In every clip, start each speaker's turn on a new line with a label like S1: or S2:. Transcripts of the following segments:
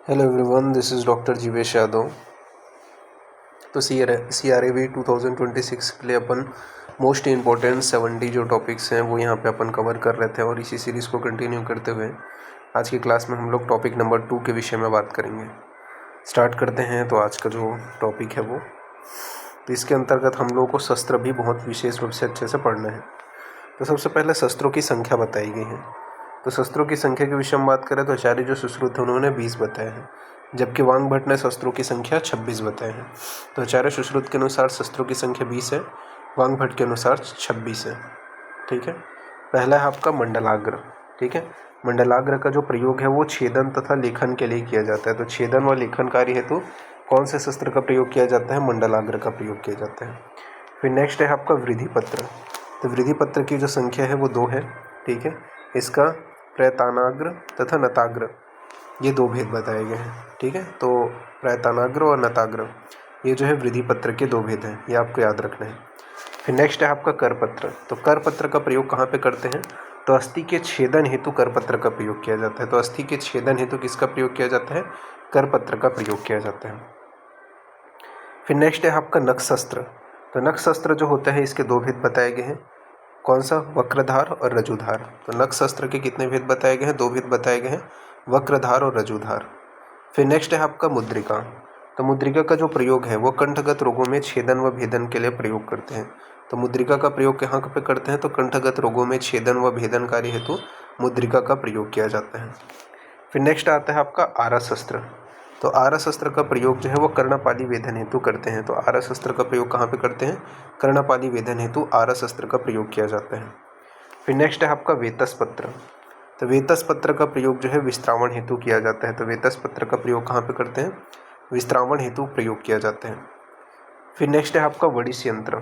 S1: Hello everyone, this is doctor Jeevesh Yadav. तो CRAV 2026 के लिए अपन मोस्ट इम्पोर्टेंट 70 जो टॉपिक्स हैं वो यहाँ पे अपन कवर कर रहे थे और इसी सीरीज़ को कंटिन्यू करते हुए आज की क्लास में हम लोग टॉपिक नंबर 2 के विषय में बात करेंगे। स्टार्ट करते हैं। तो आज का जो टॉपिक है वो, तो इसके अंतर्गत हम लोगों को शस्त्र भी बहुत विशेष रूप से अच्छे से पढ़ना है। तो सबसे पहले शस्त्रों की संख्या बताई गई है। तो शस्त्रों की संख्या के विषय में बात करें तो आचार्य जो सुश्रुत है उन्होंने 20 बताए हैं, जबकि वांग भट्ट ने शस्त्रों की संख्या 26 बताए हैं। तो आचार्य सुश्रुत के अनुसार शस्त्रों की संख्या 20 है, वांग भट्ट के अनुसार 26 है। ठीक है। पहला है आपका मंडलाग्र। ठीक है। मंडलाग्र का जो प्रयोग है वो छेदन तथा लेखन के लिए किया जाता है। तो छेदन व लेखन कार्य हेतु कौन से शस्त्र का प्रयोग किया जाता है? मंडलाग्र का प्रयोग किया जाता है। फिर नेक्स्ट है आपका वृद्धि पत्र। तो वृद्धि पत्र की जो संख्या है वो 2 है। ठीक है। इसका प्रयतानाग्र तथा नताग्र ये 2 भेद बताए गए हैं। ठीक है। तो प्रयतानाग्र और नताग्र ये जो है वृद्धि पत्र के 2 भेद हैं, ये आपको याद रखना है। फिर नेक्स्ट है आपका करपत्र। तो करपत्र का प्रयोग कहाँ पे करते हैं? तो अस्थि के छेदन हेतु करपत्र का प्रयोग किया जाता है। तो अस्थि के छेदन हेतु किसका प्रयोग किया जाता है? करपत्र का प्रयोग किया जाता है। फिर नेक्स्ट है आपका नखशस्त्र। तो नखशस्त्र जो होता है इसके 2 भेद बताए गए हैं। कौन सा? वक्रधार और रजुधार। तो नखशस्त्र के कितने भेद बताए गए हैं? 2 भेद बताए गए हैं, वक्रधार और रजुधार। फिर नेक्स्ट है आपका मुद्रिका। तो मुद्रिका का जो प्रयोग है वो कंठगत रोगों में छेदन व भेदन के लिए प्रयोग करते हैं। तो मुद्रिका का प्रयोग कहाँ पे करते हैं? तो कंठगत रोगों में छेदन व भेदन कार्य हेतु मुद्रिका का प्रयोग किया जाता है। फिर नेक्स्ट आता है आपका आरा शस्त्र। तो आरा शस्त्र का प्रयोग जो है वो कर्णपाली वेधन हेतु करते हैं। तो आरा शस्त्र का प्रयोग कहाँ पे करते हैं? कर्णपाली वेधन हेतु आरा शस्त्र का प्रयोग किया जाता है। फिर नेक्स्ट है आपका वेतस पत्र। तो वेतस पत्र का प्रयोग जो है विस्त्रावण हेतु किया जाता है। तो वेतस पत्र का प्रयोग कहाँ पे करते हैं? विस्त्रावण हेतु प्रयोग किया जाता है। फिर नेक्स्ट है आपका वड़िश यंत्र।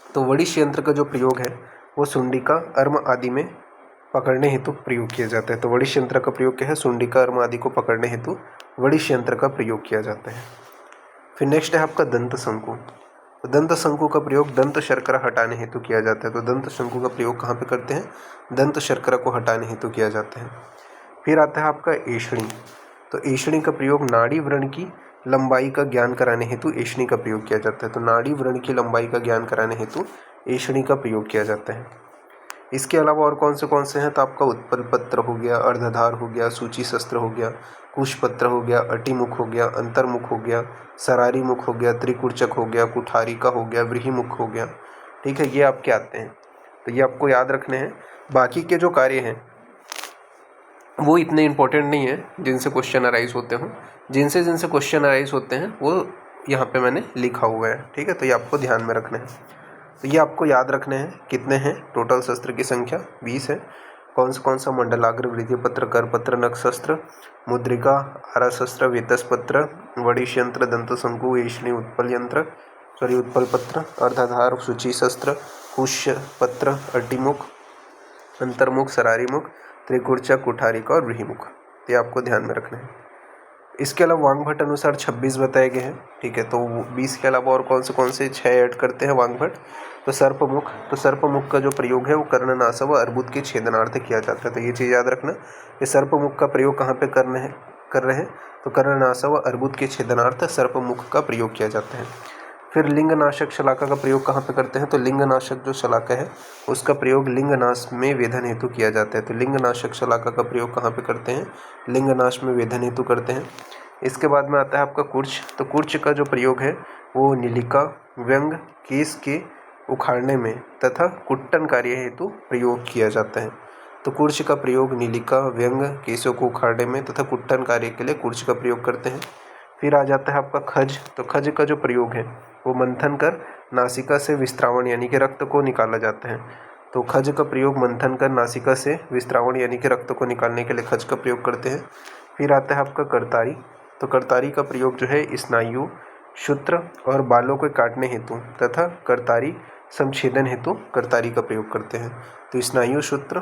S1: तो वड़िश यंत्र का जो प्रयोग है वो सुंडिका, अर्म आदि में पकड़ने हेतु प्रयोग किया जाता है। तो वड़िश यंत्र का प्रयोग क्या है? सुंडिका, अर्म आदि को पकड़ने हेतु वड़िश यंत्र का प्रयोग किया जाता है। फिर नेक्स्ट है आपका दंत शंकु। तो दंत शंकु का प्रयोग दंत शर्करा हटाने हेतु किया जाता है। तो दंत शंकु का प्रयोग कहाँ पे करते हैं? दंत शर्करा को हटाने हेतु किया जाता है। फिर आता है आपका एषणी। तो एषणी का प्रयोग नाड़ी व्रण की लंबाई का ज्ञान कराने हेतु एषणी का प्रयोग किया जाता है। तो नाड़ी व्रण की लंबाई का ज्ञान कराने हेतु एषणी का प्रयोग किया जाता है। इसके अलावा और कौन से हैं? तो आपका उत्पल पत्र हो गया, अर्धधार हो गया, सूची शस्त्र हो गया, कुश पत्र हो गया, अटिमुख हो गया, अंतर्मुख हो गया, सरारी मुख हो गया, त्रिकुर्चक हो गया, कुठारिका हो गया, व्रीहिमुख हो गया। ठीक है, ये आपके आते हैं। तो ये आपको याद रखने हैं। बाकी के जो कार्य हैं वो इतने इंपॉर्टेंट नहीं है जिनसे क्वेश्चन अराइज होते हों। जिनसे क्वेश्चन अराइज होते हैं वो यहाँ पे मैंने लिखा हुआ है। ठीक है, तो ये आपको ध्यान में रखना है। तो ये आपको याद रखने हैं। कितने हैं? टोटल शस्त्र की संख्या 20 है। कौन सा? मंडलाग्र, वृद्धि पत्र, कर पत्र, नख शस्त्र, मुद्रिका, आरा शस्त्र, वेतस पत्र, वड़िश यंत्र, दंत शंकु, एषणी, उत्पल पत्र, अर्धाधार, सूची शस्त्र, कुश पत्र, अटिमुख, अंतर्मुख, सरारी मुख, त्रिकुर्चक, कुठारिका और व्रीहिमुख। ये आपको ध्यान में रखना है। इसके अलावा वांग भट्ट अनुसार 26 बताए गए हैं। ठीक है, तो 20 के अलावा और कौन से 6 ऐड करते हैं वांग भट्ट? तो सर्पमुख। तो सर्पमुख का जो प्रयोग है वो कर्णनासा व अर्बुद के छेदनार्थ किया जाता है। तो ये चीज़ याद रखना कि सर्पमुख का प्रयोग कहाँ पे कर रहे हैं? तो कर्णनासा व अर्बुद के छेदनार्थ सर्पमुख का प्रयोग किया जाता है। फिर लिंगनाशक शलाका का प्रयोग कहाँ पे करते हैं? तो लिंगनाशक जो शलाका है उसका प्रयोग लिंगनाश में वेधन हेतु किया जाता है। तो लिंगनाशक शलाका का प्रयोग कहाँ पे करते हैं? लिंगनाश में वेधन हेतु करते हैं। इसके बाद में आता है आपका कुर्च। तो कुर्च का जो प्रयोग है वो निलिका, व्यंग, केस के उखाड़ने में तथा कुट्टन कार्य हेतु प्रयोग किया जाता है। तो कुर्च का प्रयोग निलिका, व्यंग, केसों को उखाड़ने में तथा कुट्टन कार्य के लिए कुर्च का प्रयोग करते हैं। फिर आ जाता है आपका खज। तो खज का जो प्रयोग है वो मंथन कर नासिका से विस्त्रावण यानी कि रक्त को निकाला जाता है। तो खज का प्रयोग मंथन कर नासिका से विस्त्रावण यानी कि रक्त को निकालने के लिए खज का प्रयोग करते हैं। फिर आता है आपका करतारी। तो करतारी का प्रयोग जो है स्नायु, शूत्र और बालों को काटने हेतु तथा करतारी समछेदन हेतु करतारी का प्रयोग करते हैं। तो स्नायु, शूत्र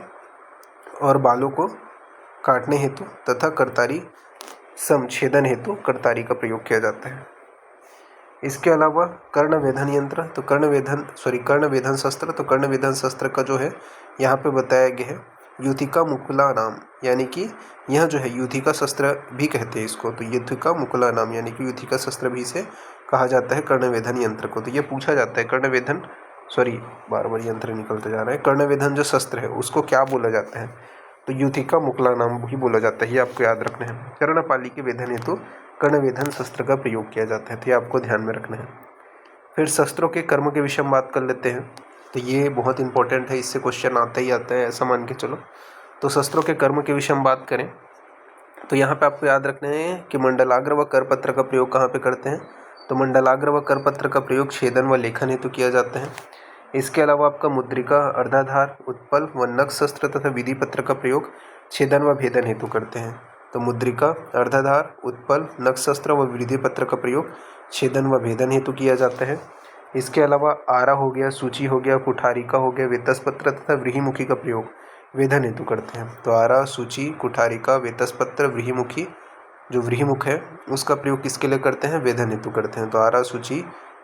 S1: और बालों को काटने हेतु तथा करतारी समछेदन हेतु करतारी का प्रयोग किया जाता है। इसके अलावा कर्ण वेधन यंत्र। तो कर्ण वेधन शस्त्र। तो कर्ण वेधन शस्त्र का जो है यहाँ पे बताया गया है युथिका मुकुला नाम, यानी कि यह जो है युथिका शस्त्र भी कहते हैं इसको, तो युथिका मुकुला नाम यानी कि युथिका शस्त्र भी इसे कहा जाता है कर्णवेधन यंत्र को। तो ये पूछा जाता है कर्णवेधन, सॉरी बार बार यंत्र निकलते जा रहे हैं, कर्णवेधन जो शस्त्र है उसको क्या बोला जाता है, तो युथिका मुकुला नाम ही बोला जाता है। ये आपको याद रखना है। कर्णपाली के वेधन हेतु कर्णवेधन शस्त्र का प्रयोग किया जाता है, तो ये आपको ध्यान में रखना है। फिर शस्त्रों के कर्म के विषय में बात कर लेते हैं, तो ये बहुत इंपॉर्टेंट है, इससे क्वेश्चन आता ही आता है ऐसा मान के चलो। तो शस्त्रों के कर्म के विषय में बात करें तो यहाँ पे आपको याद रखना है कि मंडलाग्र व करपत्र का प्रयोग कहाँ पे करते हैं, तो मंडलाग्र व करपत्र का प्रयोग छेदन व लेखन हेतु किया जाता है। इसके अलावा आपका मुद्रिका, अर्धाधार, उत्पल व नख शस्त्र तथा विधि पत्र का प्रयोग छेदन व भेदन हेतु करते हैं। तो मुद्रिका, अर्धाधार, उत्पल, नख शस्त्र व विधि पत्र का प्रयोग छेदन व भेदन हेतु किया जाता है। इसके अलावा आरा हो गया, सूची हो गया, कुठारिका हो गया, वेतसपत्र तथा व्रीहिमुखी का प्रयोग वेधन हेतु करते हैं। तो आरा, सूची, कुठारिका, वेतसपत्र, व्रीहिमुखी, जो व्रीहिमुख है उसका प्रयोग किसके लिए करते हैं, वेधन हेतु करते हैं। तो आरा, सूची,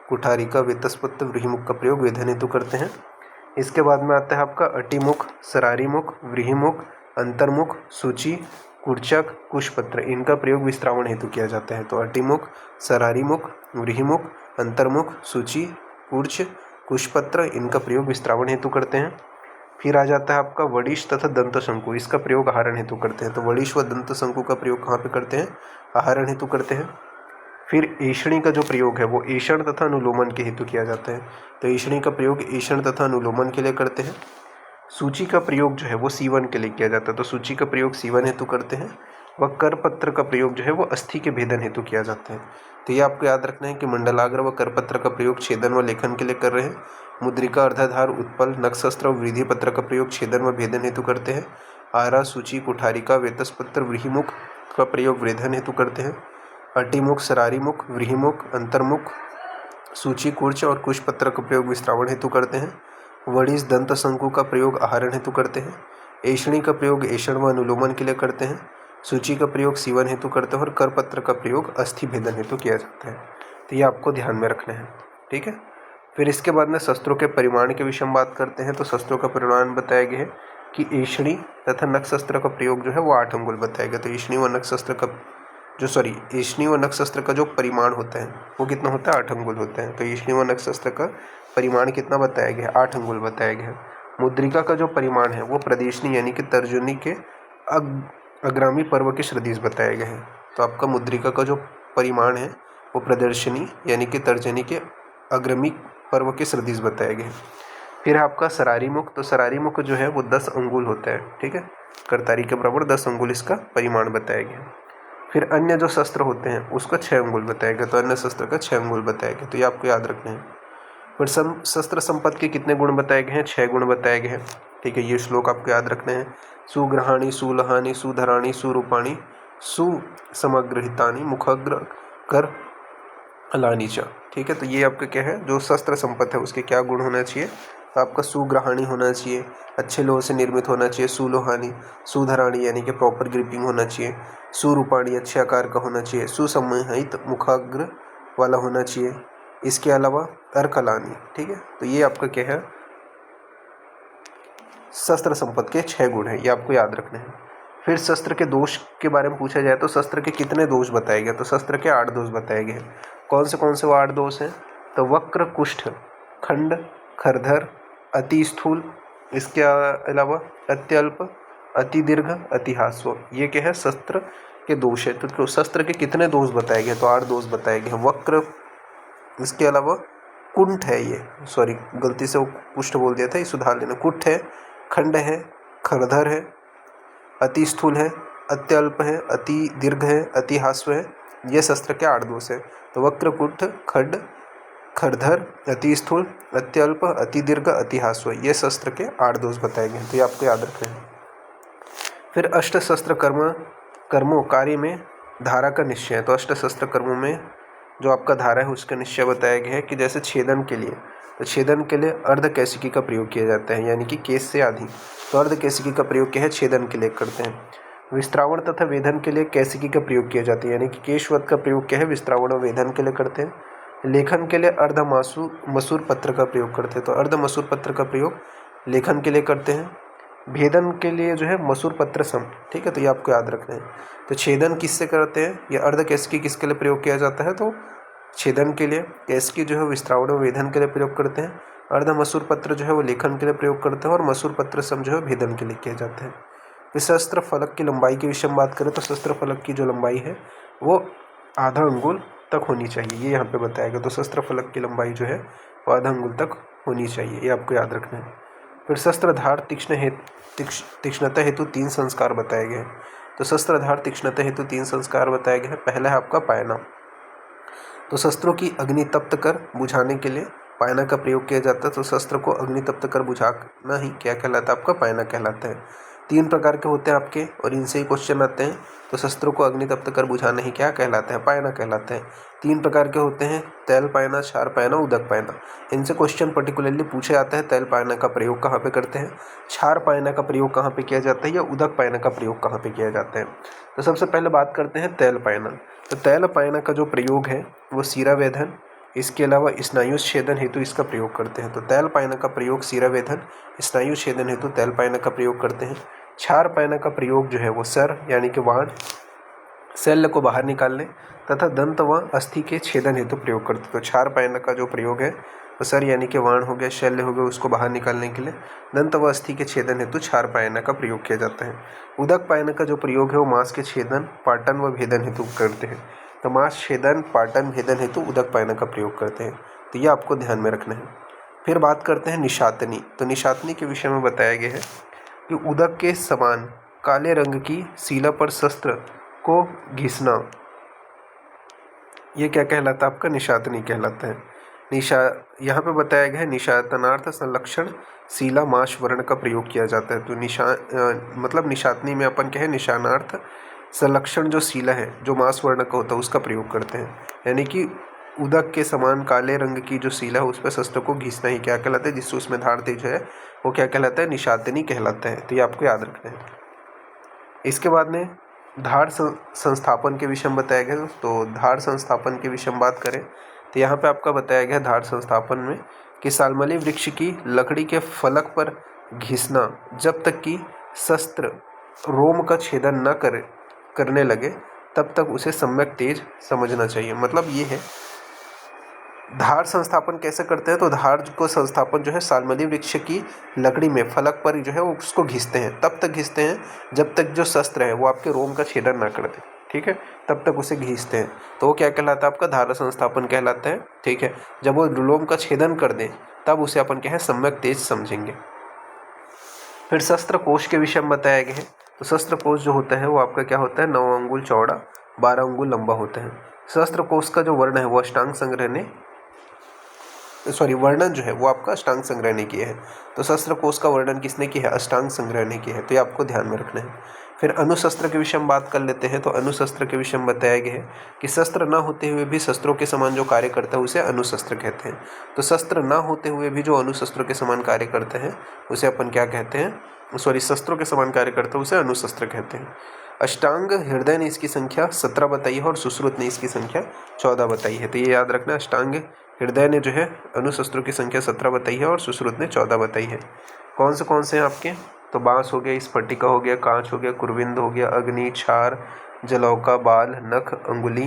S1: कुठारिका, वेतसपत्र, व्रीहिमुख का प्रयोग वेधन हेतु करते हैं। इसके बाद में आता है आपका अटिमुख, सरारीमुख, व्रीहिमुख, अंतर्मुख, सूची, कुर्चक, कुशपत्र, इनका प्रयोग विस्त्रावण हेतु किया जाता है। तो अटिमुख, सरारीमुख, व्रीहिमुख, अंतर्मुख, सूची, कुर्च, कुशपत्र, इनका प्रयोग विस्त्रावण हेतु करते हैं। फिर आ जाता है आपका वडिश तथा दंत शंकु, इसका प्रयोग आहारण हेतु करते हैं। तो वडिश व दंत शंकु का प्रयोग कहाँ पे करते हैं, आहारण हेतु करते हैं। फिर ऐषणी का जो प्रयोग है वो ऐषण तथा अनुलोमन के हेतु किया जाता है। तो ऐषणी का प्रयोग ऐषण तथा अनुलोमन के लिए करते हैं। सूची का प्रयोग जो है वो सीवन के लिए किया जाता है, तो सूची का प्रयोग सीवन हेतु करते हैं। व करपत्र का प्रयोग जो है वो अस्थि के भेदन हेतु किया जाता है। तो ये आपको याद रखना है कि मंडलाग्र व करपत्र का प्रयोग छेदन व लेखन के लिए कर रहे हैं। मुद्रिका, अर्धाधार, उत्पल, नखशस्त्र और वृद्धि पत्र का प्रयोग छेदन व भेदन हेतु करते हैं। आरा, सूची, कुठारिका, वेतसपत्र, व्रीहिमुख का प्रयोग वेधन हेतु करते हैं। अटिमुख, सरारीमुख, व्रीहिमुख, अंतर्मुख, सूची, कुर्च और कुशपत्र का प्रयोग विस्त्रावण हेतु करते हैं। वडिश, दंत शंकु का प्रयोग आहारण हेतु करते हैं। ऐषणी का प्रयोग ऐषण व अनुलोमन के लिए करते हैं। सूची का प्रयोग सीवन हेतु करते हैं और करपत्र का प्रयोग अस्थि भेदन हेतु किया जाता है। तो ये आपको ध्यान में रखना है, ठीक है। फिर इसके बाद में शस्त्रों के परिमाण के विषय में बात करते हैं। तो शस्त्रों का परिमाण बताया गया है कि ऐषणी तथा नख शस्त्र का प्रयोग जो है वो 8 अंगुल बताया गया। तो ऐषणी व नख शस्त्र का ऐषणी व नख शस्त्र का जो परिमाण होता है वो कितना होता है, 8 अंगुल होता है। तो ऐषणी व नख शस्त्र का परिमाण कितना बताया गया है, 8 अंगुल बताया गया है। मुद्रिका का जो परिमाण है वो प्रदेशनी यानी कि तर्जनी के अग्रामी पर्व के सदृश बताया गया है। तो आपका मुद्रिका का जो परिमाण है वो प्रदर्शनी यानी कि तर्जनी के अग्रमी पर्व के सदृश बताया गया है। फिर आपका सरारीमुख, तो सरारीमुख जो है वो 10 अंगुल होता है, ठीक है। करतारी के बराबर 10 अंगुल इसका परिमाण बताया गया। फिर अन्य जो शस्त्र होते हैं उसका 6 अंगुल बताया गया। तो अन्य शस्त्र का 6 अंगुल बताया गया, तो ये आपको याद रखना है। फिर शस्त्र संपत्ति के कितने गुण बताए गए हैं, 6 गुण बताए गए हैं, ठीक है। ये श्लोक आपको याद रखने हैं। सुग्रहाणी, सुलहानी, सुधराणी, सुरूपाणी, सुसमग्रहितानी, मुखग्र कर अलानी च, ठीक है। तो ये आपका क्या है, जो शस्त्र संपत्ति है उसके क्या गुण होना चाहिए, तो आपका सुग्रहाणी होना चाहिए, अच्छे लोहे से निर्मित होना चाहिए। सुलोहानी, सुधराणी यानी कि प्रॉपर ग्रिपिंग होना चाहिए। सुरूपाणी, अच्छे आकार का होना चाहिए। सुसमहित, मुखाग्र वाला होना चाहिए। इसके अलावा अर्कलानी, ठीक है। तो ये आपका क्या है, शस्त्र संपत्ति के 6 गुण हैं, ये आपको याद रखने हैं। फिर शस्त्र के दोष के बारे में पूछा जाए तो शस्त्र के कितने दोष बताए गए, तो शस्त्र के 8 दोष बताए गए हैं। कौन से वो 8 दोष हैं, तो वक्र, कुष्ठ, खंड, खरधर, अति स्थूल, इसके अलावा अत्यल्प, अति दीर्घ, अति ह्रस्व, ये क्या है, शस्त्र के दोष है। तो शस्त्र के कितने दोष बताए गए, तो 8 दोष बताए गए हैं। वक्र, इसके अलावा कुंठ है, ये सॉरी गलती से वो कुष्ठ बोल दिया था, ये सुधार लेना। कुंठ है, खंड है, खरधर है, अति स्थूल है, अत्यल्प है, अति दीर्घ है, अति ह्रस्व है, ये शस्त्र के 8 दोष है। तो वक्र, कुंठ, खंड, खरधर, अति स्थूल, अत्यल्प, अति दीर्घ, अति ह्रस्व, ये शस्त्र के 8 दोष बताए गए, तो ये आपको याद रखना है। फिर अष्ट शस्त्र कर्मों कार्य में धारा का निश्चय है। तो अष्ट शस्त्र कर्मों में जो आपका धारा है उसका निश्चय बताया गया है कि जैसे छेदन के लिए, तो छेदन के लिए अर्धकेशिकी का प्रयोग किया जाता है, यानी कि केश से आधी। तो अर्धकेशिकी का प्रयोग क्या है, छेदन के लिए करते हैं। विस्त्रावण तथा वेधन के लिए कैशिकी का प्रयोग किया जाता है, यानी कि केशवत का प्रयोग क्या है, विस्त्रावण और वेधन के लिए करते हैं। लेखन के लिए अर्ध मसूर पत्र का प्रयोग करते हैं, तो अर्ध मसूर पत्र का प्रयोग लेखन के लिए करते हैं। भेदन के लिए जो है मसूर पत्र सम, ठीक है, तो ये आपको याद रखना है। तो छेदन किससे करते हैं, ये अर्ध कैसिकी किसके लिए प्रयोग किया जाता है, तो छेदन के लिए। कैसिकी जो है विस्त्रावण वेधन के लिए प्रयोग करते हैं। अर्ध मसूर पत्र जो है वो लेखन के लिए प्रयोग करते हैं, और मसूर पत्र सम जो है भेदन के लिए किए जाते हैं। फिर शस्त्र फलक की लंबाई के विषय में बात करें तो शस्त्र फलक की जो लंबाई है वो आधा अंगुल तक होनी चाहिए, ये यहाँ पे बताया गया। तो शस्त्र फलक की लंबाई जो है वो आधा अंगुल तक होनी चाहिए, ये आपको याद रखना है। फिर शस्त्रधार तीक्ष्णता हेतु 3 संस्कार बताए गए हैं। तो शस्त्रधार तीक्ष्णता हेतु 3 संस्कार बताए गए हैं। पहला है आपका पायना, तो शस्त्रों की अग्नि तप्त कर बुझाने के लिए पायना का प्रयोग किया जाता है। तो शस्त्र को अग्नि तप्त कर बुझाना ही क्या कहलाता है, आपका पायना कहलाता है। 3 प्रकार के होते हैं आपके, और इनसे ही क्वेश्चन आते हैं। तो शस्त्रों को अग्नि तप्त कर बुझाना ही क्या कहलाता है, पायना कहलाता है। 3 प्रकार के होते हैं, तैल पायना, क्षार पायना, उदक पायना। इनसे क्वेश्चन पर्टिकुलरली पूछे जाते हैं, तैल पायना का प्रयोग कहाँ पे करते हैं, क्षार पायना का प्रयोग कहाँ पे किया जाता है, या उदक पायना का प्रयोग कहाँ पे किया जाता है। तो सबसे पहले बात करते हैं तैल पायना। तो तैल पायना का जो प्रयोग है वो शिरावेधन, इसके अलावा स्नायु छेदन हेतु इसका प्रयोग करते हैं। तो तैल पायना का प्रयोग शिरावेधन, स्नायु छेदन हेतु तैल पायना का प्रयोग करते हैं। क्षार पायना का प्रयोग जो है वो सर यानी कि वाण, शल्य को बाहर निकालने तथा दंत व अस्थि के छेदन हेतु प्रयोग करते हैं। तो क्षार पायना का जो प्रयोग है वो सर यानी कि वाण हो गया, शल्य हो गया, उसको बाहर निकालने के लिए, दंत व अस्थि के छेदन हेतु क्षार पायना का प्रयोग किया जाता है। उदक पायना का जो प्रयोग है वो मांस के छेदन, पाटन व भेदन हेतु करते हैं। तो मांस छेदन, पाटन, भेदन हेतु उदक पायना का प्रयोग करते हैं। तो ये आपको ध्यान में रखना है। फिर बात करते हैं निशातनी। तो निशातनी के विषय में बताया गया है कि उदक के समान काले रंग की शिला पर शस्त्र को घिसना, ये क्या कहलाता है, आपका निशातनी कहलाता है। यहाँ पे बताया गया है निशातनार्थ संलक्षण शिला माश वर्ण का प्रयोग किया जाता है। तो मतलब निशातनी में अपन क्या है, निशानार्थ संलक्षण जो शिला है जो मास वर्ण का होता है उसका प्रयोग करते हैं। यानी कि उदक के समान काले रंग की जो शिला है उस पर शस्त्र को घिसना ही क्या कहलाता है, जिससे उसमें धार तेज है, वो क्या कहलाता है, निशातनी कहलाता है। तो ये आपको याद रखना है। इसके बाद में धार संस्थापन के विषय में बताया गया। तो धार संस्थापन के विषय में बात करें तो यहाँ पे आपका बताया गया धार संस्थापन में कि सालमली वृक्ष की लकड़ी के फलक पर घिसना जब तक कि शस्त्र रोम का छेदन न करने लगे तब तक उसे सम्यक तेज समझना चाहिए। मतलब ये है धार संस्थापन कैसे करते हैं। तो धार को संस्थापन जो है सालमली वृक्ष की लकड़ी में फलक पर जो है वो उसको घिसते हैं, तब तक घिसते हैं जब तक जो शस्त्र है वो आपके रोम का छेदन ना कर दे, ठीक है, तब तक उसे घिसते हैं। तो वो क्या कहलाता है, आपका धार संस्थापन कहलाता है, ठीक है। जब वो रोम का छेदन कर दे तब उसे अपन क्या है, सम्यक तेज समझेंगे। फिर शस्त्र कोश के विषय में बताया गया है। तो शस्त्र कोश जो होता है वो आपका क्या होता है, 9 अंगुल चौड़ा 12 अंगुल लंबा होता है। शस्त्र कोश का जो वर्ण है वो अष्टांग संग्रह वर्णन जो है वो आपका अष्टांग संग्रह ने किया है। तो शस्त्र कोश का वर्णन किसने किया है, अष्टांग संग्रह ने किया है। तो ये आपको ध्यान में रखना है। फिर अनुशस्त्र के विषय में बात कर लेते हैं। तो अनुशस्त्र के विषय में बताया गया है कि शस्त्र न होते हुए भी शस्त्रों के समान जो कार्य करता है उसे अनुशस्त्र कहते हैं। तो शस्त्र न होते हुए भी जो अनुशस्त्रों के समान कार्य करते हैं उसे अपन क्या कहते हैं, शस्त्रों के समान कार्य करते हैं उसे अनुशस्त्र कहते हैं। अष्टांग हृदय ने इसकी संख्या 17 बताई है और सुश्रुत ने इसकी संख्या 14 बताई है। तो ये याद रखना, अष्टांग हृदय ने जो है अनुशस्त्रों की संख्या 17 बताई है और सुश्रुत ने 14 बताई है। कौन से हैं आपके, तो बांस हो गया, स्फटिका हो गया, कांच हो गया, कुरविंद हो गया, अग्नि, क्षार, जलौका, बाल, नख, अंगुली,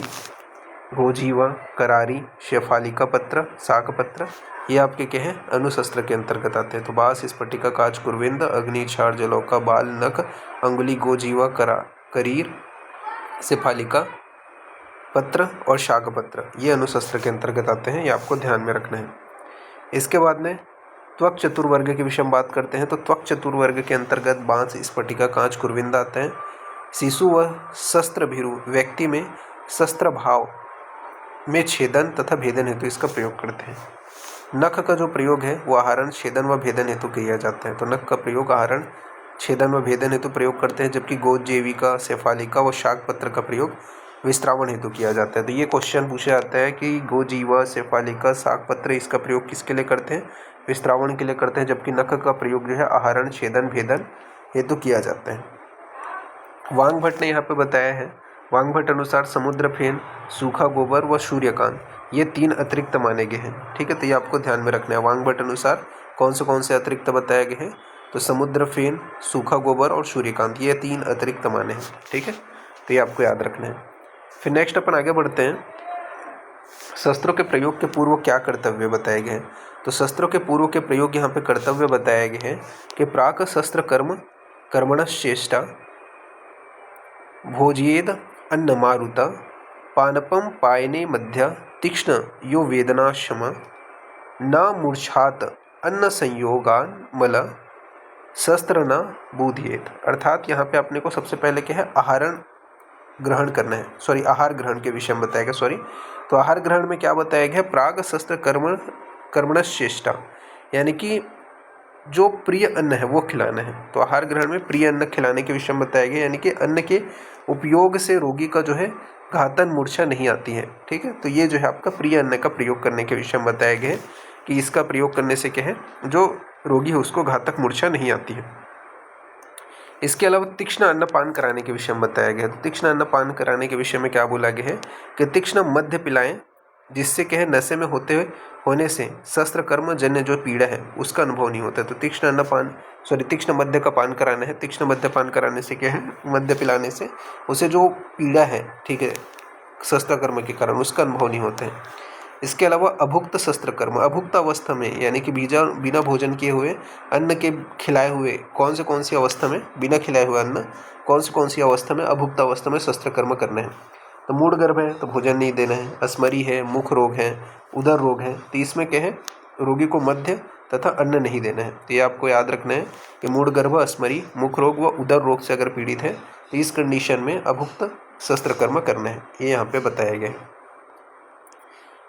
S1: गोजीवा, करारी, शेफालिका पत्र, शाक पत्र, ये आपके क्या हैं, अनुशस्त्र के अंतर्गत आते हैं। तो बांस, स्फटिका, कांच, कुरविंद, अग्नि, क्षार, जलौका, बाल, नख, अंगुली, गोजीवा, करीर, शेफालिका पत्र और शाक पत्र, ये अनुशस्त्र के अंतर्गत आते हैं। ये आपको ध्यान में रखना है। इसके बाद में त्वक चतुर्वर्ग के विषय में बात करते हैं। तो त्वक चतुर्वर्ग के अंतर्गत बांस, स्फटिका, कांच, कुरविंद आते हैं। शिशु व शस्त्र भीरु व्यक्ति में शस्त्र भाव में छेदन तथा भेदन हेतु इसका प्रयोग करते हैं। नख का जो प्रयोग है वो आहरण, छेदन व भेदन हेतु किया जाता है। तो नख का प्रयोग आहरण, छेदन व भेदन हेतु प्रयोग करते हैं, जबकि गोजीविका, शेफालिका व शाक पत्र का प्रयोग विस्त्रावण हेतु किया जाता है। तो ये क्वेश्चन पूछा जाता है कि गोजीवा, शेफालिका, शाक पत्र इसका प्रयोग किसके लिए करते हैं, विस्त्रावण के लिए करते हैं, जबकि नख का प्रयोग जो है आहरण, छेदन, भेदन हेतु किया जाता है। वांग भट्ट ने यहाँ पे बताया है, वांग भट्ट अनुसार समुद्र फेन, सूखा गोबर व सूर्यकांत ये 3 अतिरिक्त माने गए हैं, ठीक है। तो ये आपको ध्यान में रखना है। वांग भट्ट अनुसार कौन से अतिरिक्त बताए गए हैं, तो समुद्र फेन, सूखा गोबर और सूर्यकांत, ये 3 अतिरिक्त माने हैं। ठीक है, तो ये आपको याद रखना है। फिर नेक्स्ट अपन आगे बढ़ते हैं। शस्त्रों के प्रयोग के पूर्व क्या कर्तव्य बताए गए हैं। तो शस्त्रों के पूर्व के प्रयोग यहाँ पे कर्तव्य बताए गए हैं कि प्राक शस्त्र कर्म कर्मणश्चेष्टा भोज्येद अन्न मारुता पानपम पायने मध्य तीक्ष्ण यो वेदना क्षमा न मूर्छात अन्न संयोगान मल शस्त्र न बूधियेत। अर्थात यहाँ पे अपने को सबसे पहले क्या है, आहार ग्रहण के विषय में बताया गया। तो आहार ग्रहण में क्या बताया गया है, प्राग शस्त्र कर्मणश्चेष्टा, यानी कि जो प्रिय अन्न है वो खिलाना है। तो आहार ग्रहण में प्रिय अन्न खिलाने के विषय में बताया गया, यानी कि अन्न के उपयोग से रोगी का जो है घातन मूर्छा नहीं आती है। ठीक है, तो ये जो है आपका प्रिय अन्न का प्रयोग करने के विषय में बताया गया है कि इसका प्रयोग करने से क्या है, जो रोगी है उसको घातक मूर्छा नहीं आती है। इसके अलावा तीक्ष्ण अन्नपान कराने के विषय में बताया गया है। तो तीक्ष्ण अन्नपान कराने के विषय में क्या बोला गया है कि तीक्ष्ण मध्य पिलाएं, जिससे क्या है नशे में होने से शस्त्र कर्म जन्य जो पीड़ा है उसका अनुभव नहीं होता है। तो तीक्ष्ण मध्य का पान कराना है। तीक्ष्ण मध्य पान कराने से क्या है, मध्य पिलाने से उसे जो पीड़ा है, ठीक है, शस्त्र कर्म के कारण उसका अनुभव नहीं होता है। इसके अलावा अभुक्त शस्त्र कर्म, अभुक्त अवस्था में यानी कि बिना भोजन किए हुए अन्न के खिलाए हुए कौन सी अवस्था में, बिना खिलाए हुए अन्न कौन सी अवस्था में, अभुक्त अवस्था में शस्त्र कर्म करना है। तो मूढ़ गर्भ है तो भोजन नहीं देना है, अस्मरी है, मुख रोग है, उदर रोग है, तो इसमें क्या है, रोगी को मध्य तथा अन्न नहीं देना है। तो ये आपको याद रखना है कि मूढ़ गर्भ, अस्मरी, मुख रोग व उदर रोग से अगर पीड़ित है तो इस कंडीशन में अभुक्त शस्त्र कर्म करना है, ये यहाँ पे बताया गया है।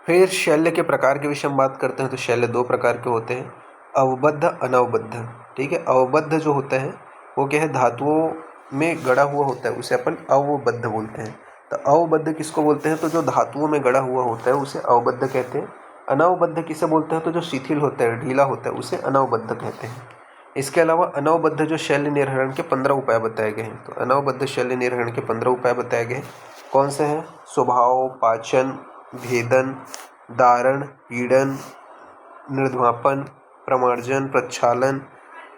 S1: फिर शल्य के प्रकार के विषय में बात करते हैं। तो शल्य 2 प्रकार के होते हैं, अवबद्ध, अनवबद्ध। ठीक है, अवबद्ध जो होता है वो क्या है, धातुओं में गड़ा हुआ होता है, उसे अपन अवबद्ध बोलते हैं। तो अवबद्ध किसको बोलते हैं, तो जो धातुओं में गड़ा हुआ होता है उसे अवबद्ध कहते हैं। अनवबद्ध किसे बोलते हैं, तो जो शिथिल होता है, ढीला होता है, उसे अनवबद्ध कहते हैं। इसके अलावा अनवबद्ध जो शल्य निर्हरण के 15 उपाय बताए गए हैं। तो अनवबद्ध शल्य निर्हरण के 15 उपाय बताए गए हैं। कौन से हैं, स्वभाव, पाचन, भेदन, दारण, पीड़न, निर्ध्वापन, प्रमार्जन, प्रक्षालन,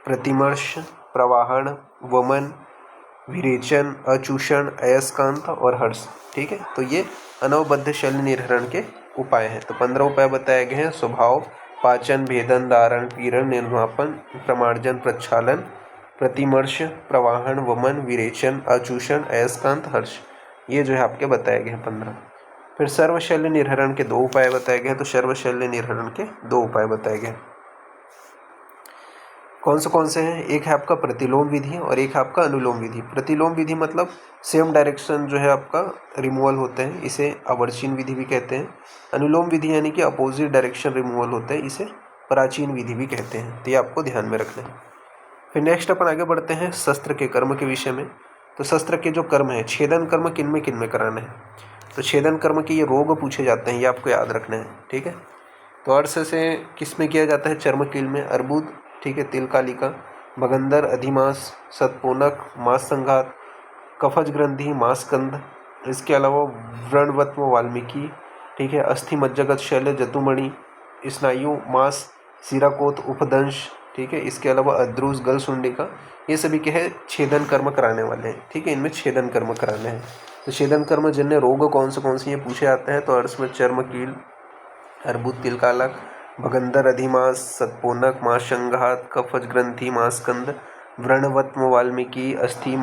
S1: प्रतिमर्श, प्रवाहन, वमन, विरेचन, अचूषण, अयस्कांत और हर्ष। ठीक है, तो ये अनवबद्ध शल्य निर्हरण के उपाय हैं। तो 15 उपाय बताए गए हैं, स्वभाव, पाचन, भेदन, दारण, पीड़न, निर्ध्वापन, प्रमार्जन, प्रक्षालन, प्रतिमर्श, प्रवाहन, वमन, विरेचन, अचूषण, अयस्कांत, हर्ष, ये जो है आपके बताए गए हैं 15। फिर सर्वशल्य निर्हरण के 2 उपाय बताए गए हैं। तो सर्वशल्य निर्हरण के 2 उपाय बताए गए। कौन से हैं, एक है आपका प्रतिलोम विधि और एक है आपका अनुलोम विधि। प्रतिलोम विधि मतलब सेम डायरेक्शन जो है आपका रिमूवल होते हैं, इसे अवर्चीन विधि भी कहते हैं। अनुलोम विधि यानी कि अपोजिट डायरेक्शन रिमूवल होते हैं, इसे प्राचीन विधि भी कहते हैं। तो ये आपको ध्यान में रखना है। फिर नेक्स्ट अपन आगे बढ़ते हैं शस्त्र के कर्म के विषय में। तो शस्त्र के जो कर्म है, छेदन कर्म किन में कराना है। तो छेदन कर्म के ये रोग पूछे जाते हैं, ये आपको याद रखना है। ठीक है, तो अर्श से किस में किया जाता है, चर्मकील में, अर्बुद, ठीक है, तिलकालिका, भगंदर, अधिमास, सतपोनक, मांस संघात, कफज ग्रंथि, मांसकंद। इसके अलावा व्रणवत्व, वाल्मीकि, ठीक है, अस्थि मज्जागत शल्य, जतुमणि, स्नायु, मांस, सिराकोत, उपदंश, ठीक है। इसके अलावा अद्रुस, गल सुंडिका, ये सभी क्या है, छेदन कर्म कराने वाले हैं। ठीक है, इनमें छेदन कर्म कराने हैं। तो छेदन कर्म जन्य रोग कौन से ये पूछे जाते हैं। तो अर्श में चर्मकील, अर्बुद, तिलकालक, भगंदर, अधिमास, सतपोनक, मांससंघात, कफज ग्रंथि, मांसकंद, व्रणवत्व, वाल्मीकि, अस्थि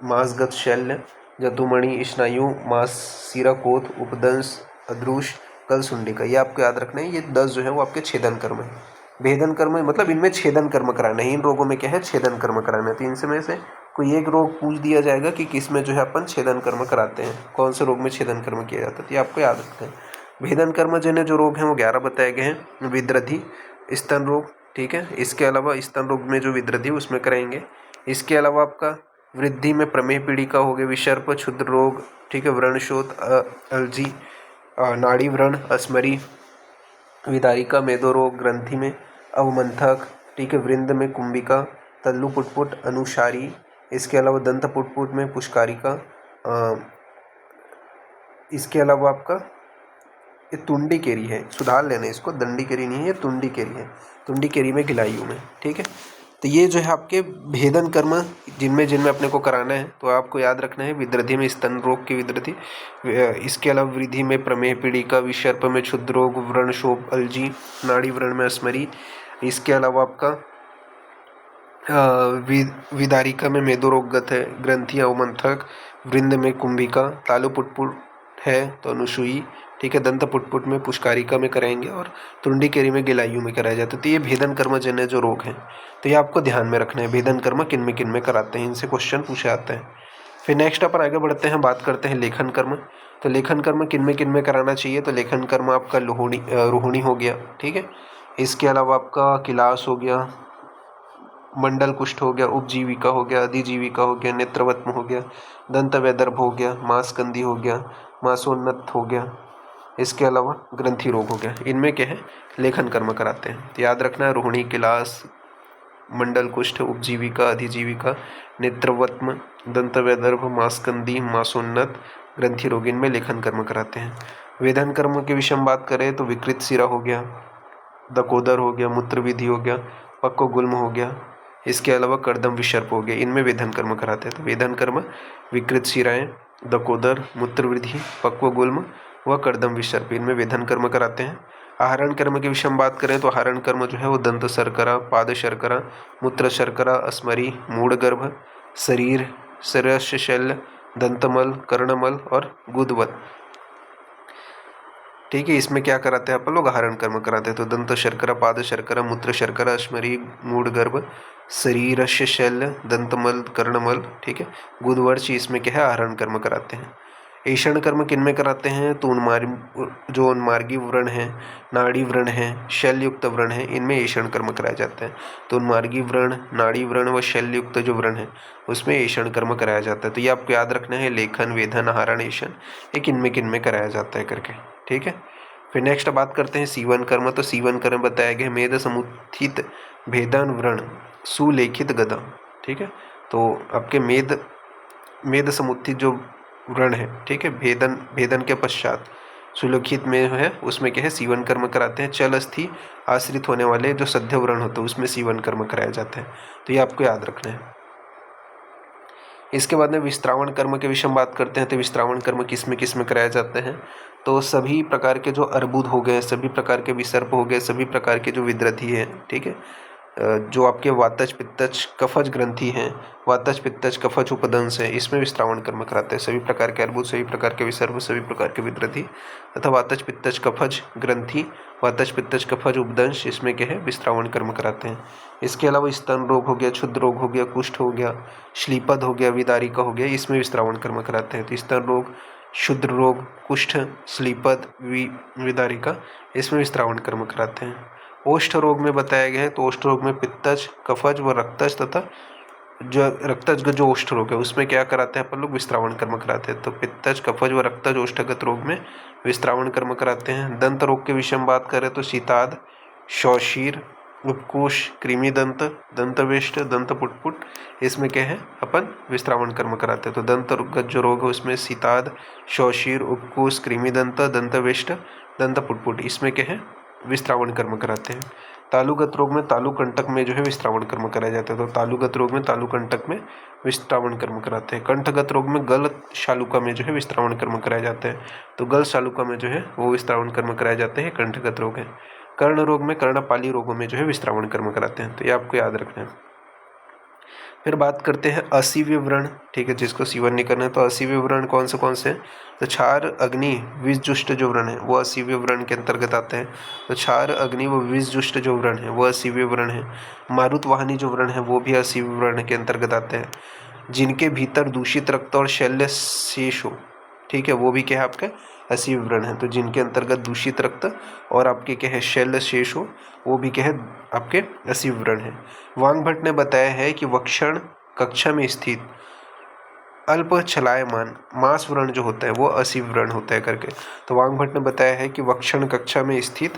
S1: मांसगत शल्य, जतुमणि, स्नायु, मांस, सिराकोत, उपदंश, अद्रुश, कलसुंडिका, ये आपको याद रखना है। ये 10 जो है वो आपके छेदन कर्म है। भेदन कर्म मतलब इनमें छेदन कर्म कराना है। इन रोगों में क्या है, छेदन कर्म कराना है। तो इनसे में से कोई एक रोग पूछ दिया जाएगा कि किस में जो है अपन छेदन कर्म कराते हैं, कौन से रोग में छेदन कर्म किया जाता है, तो ये आपको याद रखना है। भेदन कर्म जन्य जो रोग हैं वो 11 बताए गए हैं। विद्रधि, स्तन रोग, ठीक है। इसके अलावा स्तन रोग में जो विद्रधि उसमें कराएंगे। इसके अलावा आपका वृद्धि में प्रमेह पीड़िका हो गए, विसर्प, क्षुद्र रोग, ठीक है, व्रणशोथ, अलजी, नाड़ी व्रण, अस्मरी, विदारिका, मेदो रोग, ग्रंथि में अवमंथक, ठीक है, वृंद में कुंभिका, तल्लु पुटपुट, अनुसारी। इसके अलावा दंत पुटपुट में पुष्कारिका। इसके अलावा आपका ये तुंडी केरी है, सुधार लेना इसको, दंडी केरी नहीं है, ये तुंडी केरी है, तुंडी केरी में गिलायु में, ठीक है। तो ये जो है आपके भेदन कर्म जिनमें जिनमें अपने को कराना है, तो आपको याद रखना है विदृधि में स्तन रोग की विदृधि, इसके अलावा वृद्धि में प्रमेह पीड़िका, विसर्प में क्षुद्र रोग, व्रण शोभ अल्जी, नाड़ी व्रण में अस्मरी, इसके अलावा आपका विदारिका में मेदोरोगत है, ग्रंथि अवमंथक, वृंद में कुंभिका, तालु पुटपुट है तो अनुसुई, ठीक है, दंत पुटपुट में पुष्कारिका में कराएंगे, और तुंडी केरी में गिलायु में कराया जाता है। तो ये भेदन कर्मजन्य जो रोग हैं, तो ये आपको ध्यान में रखना है, भेदन कर्म किन में कराते हैं, इनसे क्वेश्चन पूछे आते हैं। फिर नेक्स्ट अपन आगे बढ़ते हैं, बात करते हैं लेखन कर्म। तो लेखन कर्म किन में कराना चाहिए, तो लेखन कर्म आपका रोहिणी हो गया, ठीक है, इसके अलावा आपका किलास हो गया, मंडल कुष्ठ हो गया, उपजीविका हो गया, अधिजीविका हो गया, नेत्रवत्म हो गया, दंत वैदर्भ हो गया, मांसकंदी हो गया, मांसोन्नत हो गया, इसके अलावा ग्रंथि रोग हो गया। इनमें क्या है, लेखन कर्म कराते हैं। तो याद रखना है, रोहिणी, किलास, मंडल कुष्ठ, उपजीविका, अधिजीविका, नेत्रवत्म, दंत वैदर्भ, मांसकंदी, मांसोन्नत, ग्रंथि रोग, इनमें लेखन कर्म कराते हैं। वेदन कर्म के विषय में बात करें तो विकृत सिरा हो गया, दकोदर हो गया, मूत्र विधि हो गया, पक्व गुल्म हो गया, इसके अलावा कर्दम विसर्प हो गया, इनमें वेदन कर्म कराते हैं। तो वेदन कर्म विकृत शिराएं, दकोदर, मूत्र वृद्धि, पक्व गुल्म व कर्दम विसर्प, इनमें वेदन कर्म कराते हैं। आहरण कर्म के विषय में बात करें तो आहरण कर्म जो है वो दंत शर्करा, पाद शर्करा, मूत्र शर्करा, अस्मरी, मूढ़ गर्भ, शरीर, सरस शल्य, दंतमल, कर्णमल और गुदवत, ठीक है, इसमें क्या कराते हैं अपन लोग, आहरण कर्म कराते हैं। तो दंत शर्करा, पाद शर्करा, मूत्र शर्करा, अस्मरी, मूढ़ गर्भ, शरीर शल्य, दंतमल, कर्णमल, ठीक है, गुदवर्ष, इसमें क्या है, आहरण कर्म कराते हैं। ऐषण कर्म किन में कराते हैं, तो जो उन्मार्गी व्रण है, नाड़ी व्रण है, शल्युक्त व्रण है, इनमें ऐषण कर्म कराया जाता है। तो उन्मार्गी व्रण, नाड़ी व्रण व शल्युक्त जो व्रण है उसमें ऐषण कर्म कराया जाता है। तो ये आपको याद रखना है, लेखन, वेदन, आहरण, ऐषण, ये किन में कराया जाता है करके, ठीक है। फिर नेक्स्ट बात करते हैं सीवन कर्म। तो सीवन कर्म बताया गया, मेद समुत्थित भेदन व्रण सुलेखित गदा, ठीक है, तो आपके मेद समुत्थित जो व्रण है, ठीक है, भेदन के पश्चात सुलेखित में है, उसमें क्या है, सीवन कर्म कराते हैं। चल अस्थि आश्रित होने वाले जो सद्य व्रण होते हैं उसमें सीवन कर्म कराया जाता है। तो ये आपको याद रखना है। इसके बाद में विस्त्रावण कर्म के विषय में बात करते हैं। तो विस्त्रावण कर्म किस में कराए जाते हैं, तो सभी प्रकार के जो अर्बुद हो गए, सभी प्रकार के विसर्प हो गए, सभी प्रकार के जो विद्रथी है, ठीक है, जो आपके वातज पित्तज कफज ग्रंथि हैं, वातज पित्तज कफज उपदंश है, इसमें विस्त्रावण कर्म कराते हैं। सभी प्रकार के अर्बुद, सभी प्रकार के विसर्प, सभी प्रकार के विद्रथी तथा वातज पित्तज कफज ग्रंथि, वातज पित्तज कफज उपदंश, इसमें क्या है, विस्त्रावण कर्म कराते हैं। इसके अलावा स्तन रोग हो गया, क्षुद्र रोग हो गया, कुष्ठ हो गया, श्लीपद हो गया, विदारिका हो गया, इसमें विस्त्रावण कर्म कराते हैं। तो स्तन रोग, क्षुद्र रोग, कुष्ठ, श्लीपद, विदारिका, इसमें विस्त्रावण कर्म कराते हैं। ओष्ठ रोग में बताया गया है, तो ओष्ठ रोग में पित्तज, कफज व रक्तज तथा जो रक्तज जो ओष्ठ रोग है उसमें क्या कराते हैं अपन लोग, विस्त्रावण कर्म कराते हैं। तो पित्तज, कफज व रक्तज ओष्ठगत रोग में विस्त्रावण कर्म कराते हैं। दंत रोग के विषय में बात करें तो शीताद, शौशीर, उपकोष, कृमिदंत, दंतवेष्ट, दंतपुटपुट, इसमें क्या है, अपन विस्त्रावण कर्म कराते हैं। तो दंतगत जो रोग है उसमें शीताद, शौशीर, उपकोष, कृमिदंत, दंतवेष्ट, दंतपुटपुट, इसमें क्या है, विस्त्रावण कर्म कराते हैं। तालुगत रोग में तालुकंटक में जो है विस्त्रावण कर्म कराया जाता है। तो तालुगत रोग में तालुकंटक में विस्त्रावण कर्म कराते हैं। कंठगत रोग में गल शालुका में जो है विस्त्रावण कर्म कराया जाता है। तो गल शालुका में जो है वो विस्त्रावण कर्म कराए जाते हैं, कंठगत रोग है। कर्ण रोग में कर्णपाली रोगों में जो है विस्त्रावण कर्म कराते हैं। तो ये आपको याद रखना है। फिर बात करते हैं असीव्य व्रण, ठीक है, जिसको सीवन नहीं करना है। तो असीव्य व्रण कौन से हैं, तो क्षार, अग्नि, विषजुष्ट जो व्रण है वो असीव्य व्रण के अंतर्गत आते हैं। तो क्षार, अग्नि व विषजुष्ट जो व्रण है वो असीव्य व्रण है। मारुतवाहिनी जो व्रण है वो भी असीव्य व्रण के अंतर्गत आते हैं। जिनके भीतर दूषित रक्त और शल्य शेष हो, ठीक है, वो भी क्या है, आपका असीव्य व्रण है। तो जिनके अंतर्गत दूषित रक्त और आपके क्या है, शल्य शेष हो, वो भी क्या है, आपके असीव्य व्रण है। वांग भट्ट ने बताया है कि वक्षण कक्षा में स्थित अल्प चलायमान मांस व्रण जो होता है वो असीव्य व्रण होता है करके। तो वांग भट्ट ने बताया है कि वक्षण कक्षा में स्थित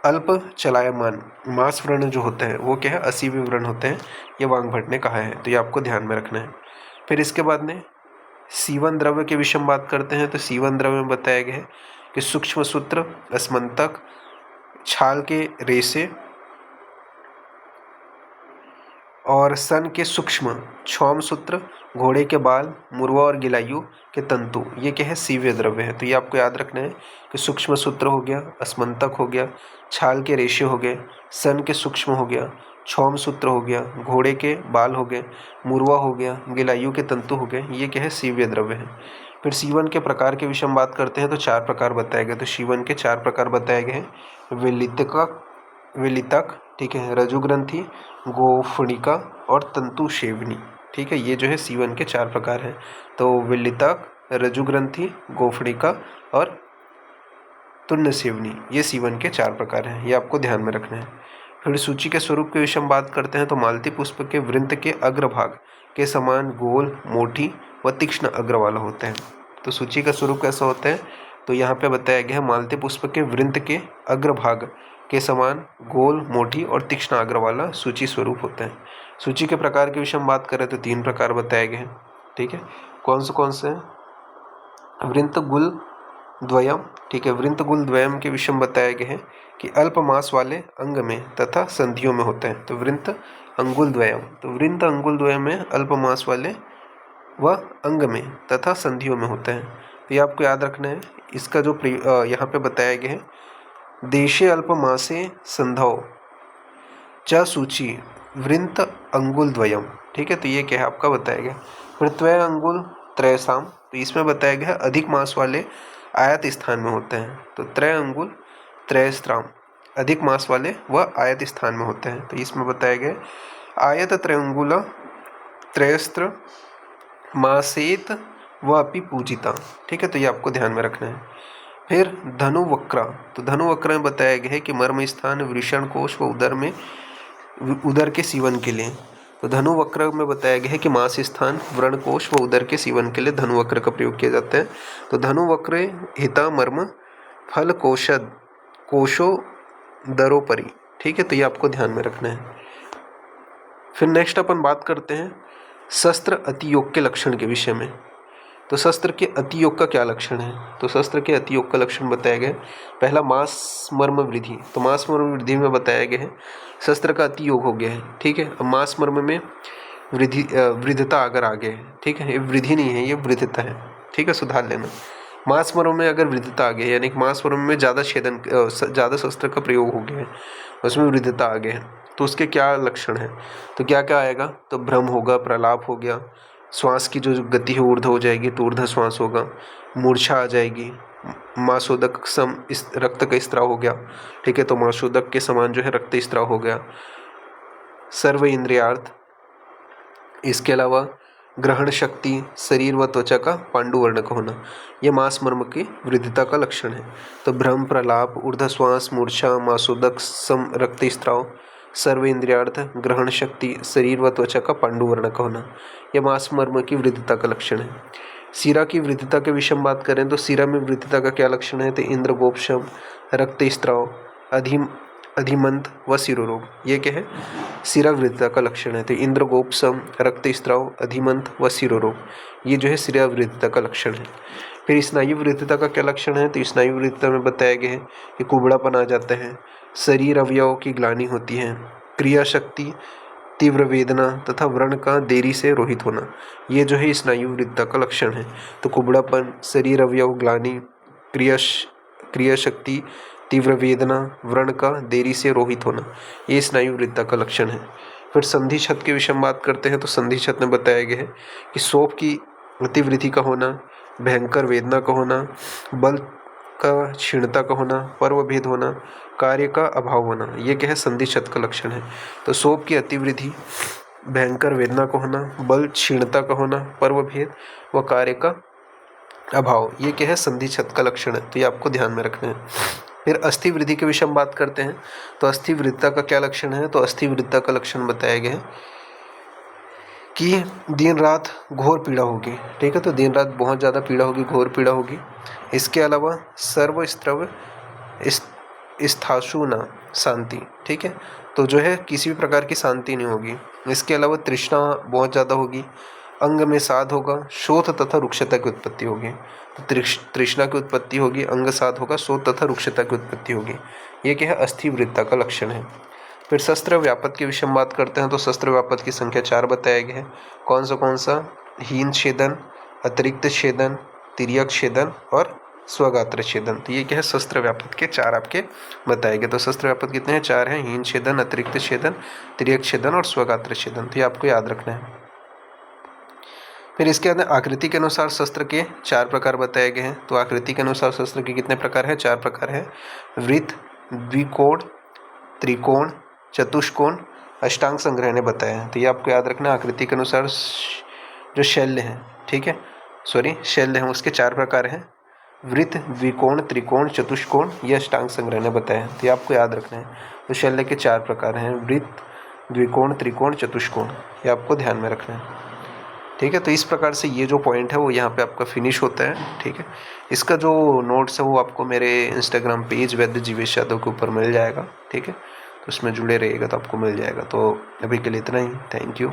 S1: अल्प चलायमान मांस व्रण जो होता है वो क्या है, असीव्य व्रण होते हैं, ये वांग भट्ट ने कहा है। तो ये आपको ध्यान में रखना है। फिर इसके बाद में सीवन द्रव्य के विषय में बात करते हैं। तो सीवन द्रव्य में बताया गया है कि सूक्ष्म सूत्र, अस्मंतक, छाल के रेशे, और सन के सूक्ष्म क्षौम सूत्र, घोड़े के बाल, मुर्वा और गिलायु के तंतु, ये क्या है? सीव्य द्रव्य है। तो ये आपको याद रखना है कि सूक्ष्म सूत्र हो गया, अस्मंतक हो गया, छाल के रेशे हो गए, सन के सूक्ष्म हो गया, क्षौम सूत्र हो गया, घोड़े के बाल हो गए, मुर्वा हो गया, गिलायु के तंतु हो गए, ये क्या है? सीव्य द्रव्य है। फिर सीवन के प्रकार के विषय में बात करते हैं तो 4 प्रकार बताए गए। तो सीवन के 4 प्रकार बताए गए हैं। विलितक, ठीक है, रजुग्रंथि, गोफणिका और तंतु सेवनी, ठीक है। ये जो है सीवन के 4 प्रकार हैं। तो विलितक, रजुग्रंथि, गोफणिका और तुन्न सेवनी, ये सीवन के 4 प्रकार हैं। ये आपको ध्यान में रखना है। फिर सूची के स्वरूप के विषय में बात करते हैं तो मालती पुष्प के वृंत के अग्रभाग के समान गोल, मोटी व तीक्ष्ण अग्र वाला होता है। तो सूची का स्वरूप कैसा होता है? तो यहाँ पे बताया गया है मालती पुष्प के वृंत के अग्रभाग के समान गोल, मोटी और तीक्ष्ण अग्र वाला सूची स्वरूप होता है। सूची के प्रकार के विषय में बात करें तो 3 प्रकार बताए गए हैं, ठीक है। कौन से हैं? वृंत गुल द्वयम, ठीक है। वृंत गुल द्वयम के विषय में बताया गया है कि अल्प मास वाले अंग में तथा संधियों में होता है। तो वृंत अंगुल द्वयम, तो वृंत अंगुल द्वयम में अल्प मास वाले व अंग में तथा संधियों में होता है। तो ये आपको याद रखना है। इसका जो यहाँ पे बताया गया है, देशे अल्प मासे संधौ च सूची वृंत अंगुल द्वयम, ठीक है। तो ये क्या है? आपका बताया गया। फिर त्वय अंगुल त्रयसाम, तो इसमें बताया गया है अधिक मास वाले आयत स्थान में होते हैं। तो त्रय अंगुल त्रयस्त्राम, अधिक मास वाले व आयत स्थान में होते हैं। तो इसमें बताया गया आयत त्रयंगुल त्रयस्त्र मासेत व अपि पूजिता, ठीक है। तो ये आपको ध्यान में रखना है। फिर धनुवक्र, तो धनुवक्र में बताया गया है कि मर्म स्थान वृषण कोश व उदर के सीवन के लिए। तो धनुवक्र में बताया गया है कि मांस स्थान, व्रण कोश व उदर के सीवन के लिए धनुवक्र का प्रयोग किया जाता है। तो धनुवक्र हिता मर्म फल कोशो दरोपरि, ठीक है। तो ये आपको ध्यान में रखना है। फिर नेक्स्ट अपन बात करते हैं शस्त्र अतियोग के लक्षण के विषय में। तो शस्त्र के अतियोग का क्या लक्षण है? तो शस्त्र के अतियोग का लक्षण बताया गया। पहला मांस मर्म वृद्धि, तो मांस मर्म वृद्धि में बताया गया है शस्त्र का अतियोग हो गया है, ठीक है। अब मांस मर्म में वृद्धता अगर आ गया है, ठीक है, ये वृद्धि नहीं है, ये वृद्धता है, ठीक है, सुधार लेना। मांस मर्म में अगर वृद्धता आ गई, यानी कि मांस मर्म में ज़्यादा शस्त्र का प्रयोग हो गया है, उसमें वृद्धता आ गया है, तो उसके क्या लक्षण है? तो क्या क्या आएगा? तो भ्रम होगा, प्रलाप हो गया, श्वास की जो गति है ऊर्ध्व हो जाएगी तो ऊर्ध्व श्वास होगा, मूर्छा आ जाएगी, मासोदक सम इस रक्त का स्त्राव हो गया, ठीक है। तो मासोदक के समान जो है रक्त स्त्राव हो गया। सर्व इंद्रियार्थ, इसके अलावा ग्रहण शक्ति, शरीर व त्वचा का पांडुवर्ण का होना, यह मांस मर्म की वृद्धता का लक्षण है। तो भ्रम, प्रलाप, ऊर्ध्व श्वास, मूर्छा, मासोदक सम रक्त स्त्राव, सर्व इंद्रियार्थ, ग्रहण शक्ति, शरीर व त्वचा का पांडुवर्ण का होना, यह मांस मर्म की वृद्धता का लक्षण है। सीरा की वृद्धता के विषय में बात करें तो सीरा में वृद्धता का क्या लक्षण है? तो इंद्र गोपशम, रक्त स्त्राव, अधिमंत व शिरोरोग, ये क्या है? सीरा वृद्धता का लक्षण है। तो इंद्र गोपशम, रक्त स्त्राव, अधिमंत व शिरोरोग, ये जो है सीरा वृद्धता का लक्षण है। फिर स्नायु वृद्धता का क्या लक्षण है? तो स्नायु वृद्धता में बताया गया है कि कुबड़ापन आ जाता है, शरीर अवयवों की ग्लानि होती है, क्रिया शक्ति, तीव्र वेदना तथा व्रण का देरी से रोहित होना, ये जो है स्नायु वृद्धता का लक्षण है। तो कुबड़ापन, शरीर अवयव ग्लानि, क्रिया शक्ति, तीव्र वेदना, व्रण का देरी से रोहित होना, ये स्नायु वृद्धता का लक्षण है। फिर संधि छत के विषय में बात करते हैं तो संधि छत में बताया गया है कि शोफ की अतिवृद्धि का होना, भयंकर वेदना का होना, बल का क्षीणता का होना, पर्व भेद होना, कार्य का अभाव होना, ये क्या है? संधि छत का लक्षण है। तो शोफ की अतिवृद्धि, भयंकर वेदना का होना, बल क्षीणता का होना, पर्व भेद व कार्य का अभाव, ये क्या है? संधि छत का लक्षण है। तो ये आपको ध्यान में रखना है। फिर अस्थि वृद्धि के विषय में बात करते हैं तो अस्थि वृद्धता का क्या लक्षण है? तो अस्थि वृद्धता का लक्षण बताया गया है कि दिन रात घोर पीड़ा होगी, ठीक है। तो दिन रात बहुत ज़्यादा पीड़ा होगी, घोर पीड़ा होगी। इसके अलावा सर्वस्त्रव स्थासु न शांति, ठीक है। तो जो है किसी भी प्रकार की शांति नहीं होगी। इसके अलावा तृष्णा बहुत ज़्यादा होगी, अंग में साध होगा, शोथ तथा रुक्षता की उत्पत्ति होगी। तो तृष्णा की उत्पत्ति होगी, अंग साध होगा, शोथ तथा रुक्षता की उत्पत्ति होगी, ये क्या है? अस्थि वृद्धता का लक्षण है। फिर शस्त्र व्यापक के विषय में बात करते हैं तो शस्त्र व्यापक की संख्या 4 बताया गया है। कौन सा? हीन छेदन, अतिरिक्त छेदन, तिर्यक छेदन और स्वगात्र छेदन। तो ये क्या है? शस्त्र व्यापक के 4 आपके बताए गए। तो शस्त्र व्यापक कितने हैं? 4 हैं। हीन छेदन, अतिरिक्त छेदन, तिर्यक छेदन और स्वगात्र छेदन। तो ये आपको याद रखना है। फिर इसके अंदर आकृति के अनुसार शस्त्र के 4 प्रकार बताए गए हैं। तो आकृति के अनुसार शस्त्र के कितने प्रकार हैं? 4 प्रकार हैं। वृत्त, द्विकोण, त्रिकोण, चतुष्कोण, अष्टांग संग्रह ने बताया है। तो ये आपको याद रखना है। आकृति के अनुसार जो शैल्य है, ठीक है, शैल्य हैं उसके 4 प्रकार हैं। वृत्त, द्विकोण, त्रिकोण, चतुष्कोण, ये अष्टांग संग्रह ने बताया है। तो ये आपको याद रखना है। तो शैल्य के 4 प्रकार हैं। वृत्त, द्विकोण, त्रिकोण, चतुष्कोण। ये आपको ध्यान में रखना है, ठीक है। तो इस प्रकार से ये जो पॉइंट है वो यहाँ पे आपका फिनिश होता है, ठीक है। इसका जो नोट्स है वो आपको मेरे इंस्टाग्राम पेज वैद्य जीवेश यादव के ऊपर मिल जाएगा, ठीक है। तो उसमें जुड़े रहिएगा तो आपको मिल जाएगा। तो अभी के लिए इतना ही। Thank you.